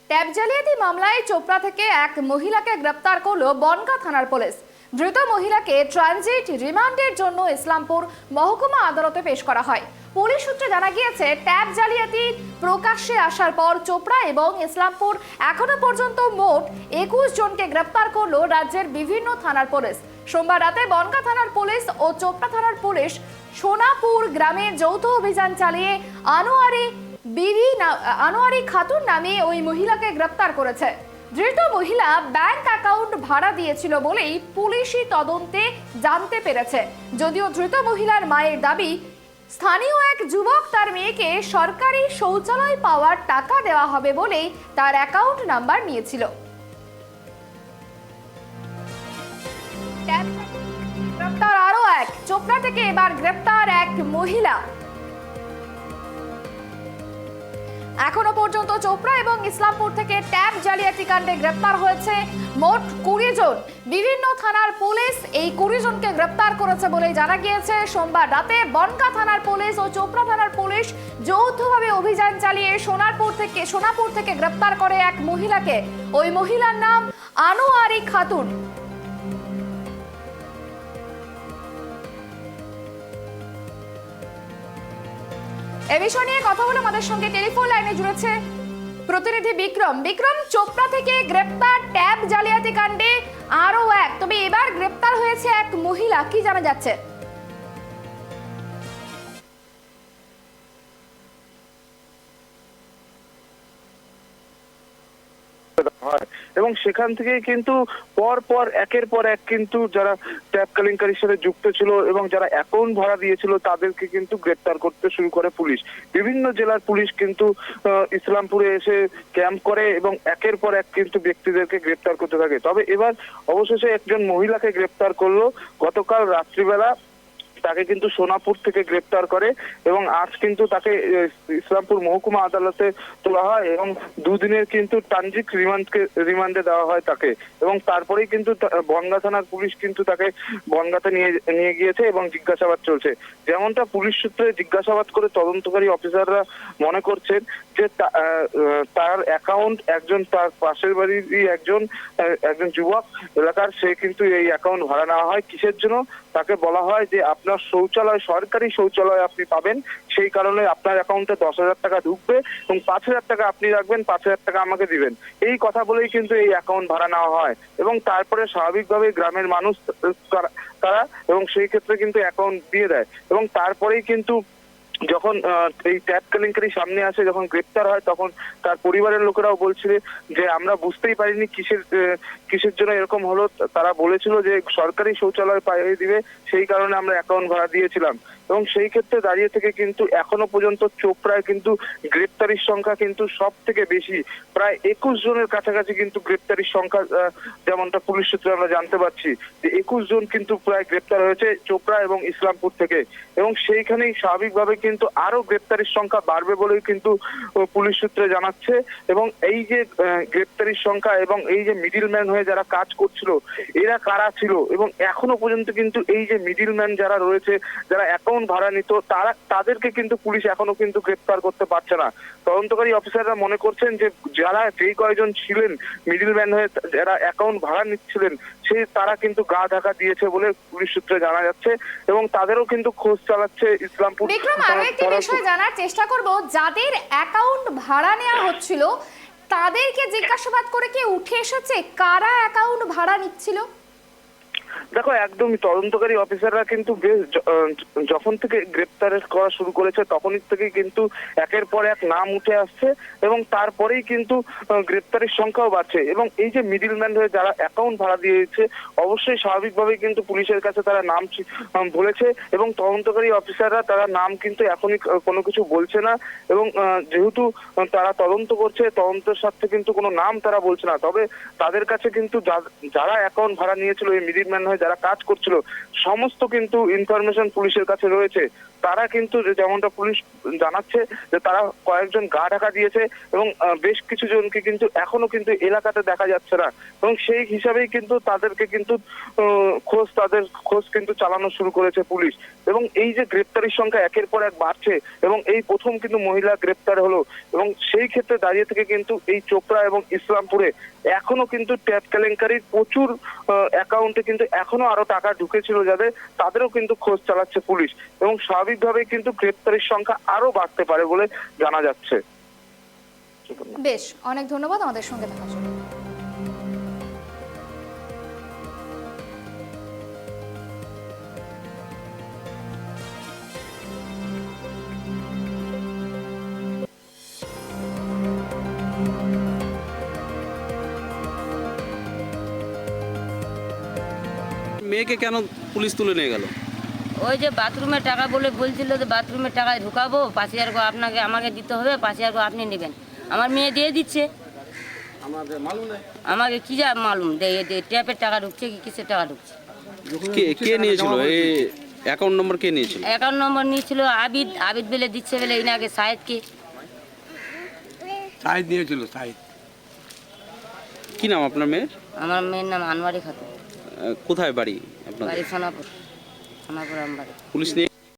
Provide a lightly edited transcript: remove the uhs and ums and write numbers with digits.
Tab জালিয়াতি মামলায় চোপড়া থেকে এক মহিলাকে গ্রেপ্তার করলো বনগাঁ থানার পুলিশ। ধৃত মহিলাকে ট্রানজিট রিমান্ডের জন্য ইসলামপুর মহকুমা আদালতে পেশ করা হয়। পুলিশ সূত্রে জানা গিয়েছে, ট্যাব জালিয়াতি প্রকাশ্যে আসার পর চোপড়া এবং ইসলামপুর এখনো পর্যন্ত মোট 21 জনকে গ্রেপ্তার করলো রাজ্যের বিভিন্ন থানার পুলিশ। সোমবার রাতে বনগাঁ থানার পুলিশ ও চোপড়া থানার পুলিশ সোনাপুর গ্রামে যৌথ অভিযান চালিয়ে আনোয়ারি খাতুন নামে ওই মহিলাকে গ্রেপ্তার করেছে। ধৃত মহিলা ব্যাংক অ্যাকাউন্ট ভাড়া দিয়েছিল বলেই পুলিশি তদন্তে জানতে পেরেছে। যদিও ধৃত মহিলার মায়ের দাবি, স্থানীয় এক যুবক তার মেয়েকে সরকারি শৌচালয় পাওয়ার টাকা দেওয়া হবে বলেই তার অ্যাকাউন্ট নাম্বার নিয়েছিল। গ্রেপ্তার আরো এক, চোপড়া থেকে এবার গ্রেপ্তার এক মহিলা। এখনো পর্যন্ত চোপড়া এবং ইসলামপুর থেকে ট্যাব জালিয়াতি কাণ্ডে গ্রেপ্তার হয়েছে মোট 20 জন। বিভিন্ন থানার পুলিশ এই 20 জনকে গ্রেপ্তার করেছে বলে জানা গিয়েছে। সোমবার রাতে বনগাঁ থানার পুলিশ ও চোপড়া থানার পুলিশ যৌথভাবে অভিযান চালিয়ে সোনাপুর থেকে গ্রেপ্তার করে এক মহিলাকে। ওই মহিলার নাম আনোয়ারি খাতুন। এ বিষয় নিয়ে কথা বলে আমাদের সঙ্গে টেলিফোন লাইনে জুড়েছে প্রতিনিধি বিক্রম। চোপড়া থেকে গ্রেপ্তার ট্যাব জালিয়াতি কাণ্ডে আরো এক, তবে এবার গ্রেপ্তার হয়েছে এক মহিলা, কি জানা যাচ্ছে? এবং সেখান থেকে কিন্তু পর একের পর এক কিন্তু যারা ট্যাব কেলেঙ্কারির সাথে যুক্ত ছিল এবং যারা অ্যাকাউন্ট ভাড়া দিয়েছিল তাদেরকে কিন্তু গ্রেপ্তার করতে শুরু করে পুলিশ। বিভিন্ন জেলার পুলিশ কিন্তু ইসলামপুরে এসে ক্যাম্প করে এবং একের পর এক কিন্তু ব্যক্তিদেরকে গ্রেপ্তার করতে থাকে। তবে এবার অবশেষে একজন মহিলাকে গ্রেপ্তার করলো গতকাল রাত্রিবেলা। তাকে কিন্তু সোনাপুর থেকে গ্রেপ্তার করে এবং আজ কিন্তু তাকে ইসলামপুর মহকুমা আদালতে তোলা হয় এবং দুদিনের কিন্তু ট্রানজিট রিমান্ডে দেওয়া হয় তাকে। এবং তারপরেই কিন্তু বনগাঁ থানার পুলিশ কিন্তু তাকে বনগাঁতে নিয়ে গিয়েছে এবং জিজ্ঞাসাবাদ চলছে। যেমনটা পুলিশ সূত্রে জিজ্ঞাসাবাদ করে তদন্তকারী অফিসাররা মনে করছেন যে তার অ্যাকাউন্ট একজন তার পাশের বাড়িরই একজন যুবক এলাকার, সে কিন্তু এই অ্যাকাউন্ট ভাড়া নেওয়া হয় কিসের জন্য। তাকে বলা হয় যে আপনার শৌচালয়, সরকারি শৌচালয় আপনি পাবেন, সেই কারণে আপনার অ্যাকাউন্টে 10,000 টাকা ঢুকবে এবং 5,000 টাকা আপনি রাখবেন, 5,000 টাকা আমাকে দিবেন। এই কথা বলেই কিন্তু এই অ্যাকাউন্ট ভাড়া নেওয়া হয় এবং তারপরে স্বাভাবিকভাবে গ্রামের মানুষ তারা এবং সেই ক্ষেত্রে কিন্তু অ্যাকাউন্ট দিয়ে দেয় এবং তারপরেই কিন্তু যখন এই ট্যাব কেলেঙ্কারি সামনে আসে, যখন গ্রেপ্তার হয়, তখন তার পরিবারের লোকেরাও বলছিল যে আমরা বুঝতেই পারিনি কিসের জন্য এরকম হলো। তারা বলেছিল যে সরকারি শৌচালয় পাইয়ে দিবে, সেই কারণে আমরা অ্যাকাউন্ট ভাড়া দিয়েছিলাম। এবং সেই ক্ষেত্রে দাঁড়িয়ে থেকে কিন্তু এখনো পর্যন্ত চোপড়ায় কিন্তু গ্রেপ্তারির সংখ্যা কিন্তু সব থেকে বেশি, প্রায় 21 জনের কাছাকাছি কিন্তু গ্রেপ্তারির সংখ্যা, যেমনটা পুলিশ সূত্রে আমরা জানতে পারছি যে 21 জন কিন্তু প্রায় গ্রেপ্তার হয়েছে চোপড়া এবং ইসলামপুর থেকে। এবং সেইখানেই স্বাভাবিকভাবে কিন্তু আরো গ্রেপ্তারির সংখ্যা বাড়বে বলেই কিন্তু পুলিশ সূত্রে জানাচ্ছে। এবং এই যে গ্রেপ্তারির সংখ্যা এবং এই যে মিডিলম্যান হয়ে যারা কাজ করছিল, এরা কারা ছিল এবং এখনো পর্যন্ত কিন্তু এই যে মিডিলম্যান যারা রয়েছে, যারা অ্যাকাউন্ট ভাড়া নিত, তাদেরকে কিন্তু পুলিশ এখনো কিন্তু গ্রেপ্তার করতে পারছে না। তদন্তকারী অফিসাররা মনে করছেন যে যেই কয়েকজন ছিলেন মিডিলম্যান হয়ে যারা অ্যাকাউন্ট ভাড়া নিচ্ছিলেন, তারা কিন্তু গা ঢাকা দিয়েছে বলে পুলিশ সূত্রে জানা যাচ্ছে এবং তাদেরও কিন্তু খোঁজ চালাচ্ছে ইসলামপুর। বিক্রম, আরো একটি বিষয় জানার চেষ্টা করব, যাদের অ্যাকাউন্ট ভাড়া নেওয়া হচ্ছিল তাদেরকে জিজ্ঞাসাবাদ করে কি উঠে এসেছে কারা অ্যাকাউন্ট ভাড়া নিচ্ছিল? দেখো, একদমই তদন্তকারী অফিসাররা কিন্তু যখন থেকে গ্রেপ্তার করা শুরু করেছে তখনই থেকে কিন্তু একের পর এক নাম উঠে আসছে এবং তারপরেই কিন্তু গ্রেপ্তারের সংখ্যাও বাড়ছে। এবং এই যে মিডিলম্যান হয়ে যারা অ্যাকাউন্ট ভাড়া দিয়েছে, অবশ্যই স্বাভাবিকভাবেই কিন্তু পুলিশের কাছে তারা নাম বলেছে এবং তদন্তকারী অফিসাররা তারা নাম কিন্তু এখনই কোনো কিছু বলছে না। এবং যেহেতু তারা তদন্ত করছে, তদন্তের সাথে কিন্তু কোনো নাম তারা বলছে না। তবে তাদের কাছে কিন্তু যারা অ্যাকাউন্ট ভাড়া নিয়েছিল এই মিডিলম্যান মাধ্যমে যারা কাজ করছিল সমস্ত কিন্তু ইনফরমেশন পুলিশের কাছে রয়েছে। তারা কিন্তু যেমনটা পুলিশ জানাচ্ছে যে তারা কয়েকজন গা ঢাকা দিয়েছে এবং বেশ কিছু জনকে কিন্তু এখনো কিন্তু এলাকাতে দেখা যাচ্ছে না, এবং সেই হিসাবেই কিন্তু তাদেরকে কিন্তু খোঁজ কিন্তু চালানো শুরু করেছে পুলিশ। এবং এই যে গ্রেপ্তারির সংখ্যা একের পর এক বাড়ছে এবং এই প্রথম কিন্তু মহিলা গ্রেপ্তার হলো, এবং সেই ক্ষেত্রে দাঁড়িয়ে থেকে কিন্তু এই চোপড়া এবং ইসলামপুরে এখনো কিন্তু ট্যাপ কেলেঙ্কারির প্রচুর অ্যাকাউন্টে কিন্তু এখনো আরো টাকা ঢুকেছিল যাদের, তাদেরও কিন্তু খোঁজ চালাচ্ছে পুলিশ, এবং স্বাভাবিকভাবে কিন্তু গ্রেপ্তারির সংখ্যা আরো বাড়তে পারে বলে জানা যাচ্ছে। বেশ, অনেক ধন্যবাদ আমাদের সঙ্গে থাকার জন্য। মেয়েকে কেন পুলিশ তুলে নিয়ে গেল? ওই যে বাথরুমের টাকা বলে বলছিল যে বাথরুমের টাকায় ঢুকাবো, 5,000 করে আমাকে দিতে হবে, 5,000 করে আপনি নেবেন। আমার মেয়ে দিয়ে দিচ্ছে, আমাকে কি যা মালুম ট্যাপের টাকা ঢুকছে কি কিসের টাকা ঢুকছে। কে নিয়েছিল এই অ্যাকাউন্ট নম্বর? কে নিয়েছিল? অ্যাকাউন্ট নম্বর নিয়েছিল আবিদ বেলে দিচ্ছে বলে ইনাকে সাহেদকে। সাইড নিয়েছিল সাইড। কি নাম আপনার মেয়ের? আমার মেয়ের নাম আনোয়ারি খাতুন, কোথায় বাড়ি আপনার? বাড়ি সোনাপুর আমবাড়ি। পুলিশ নিয়ে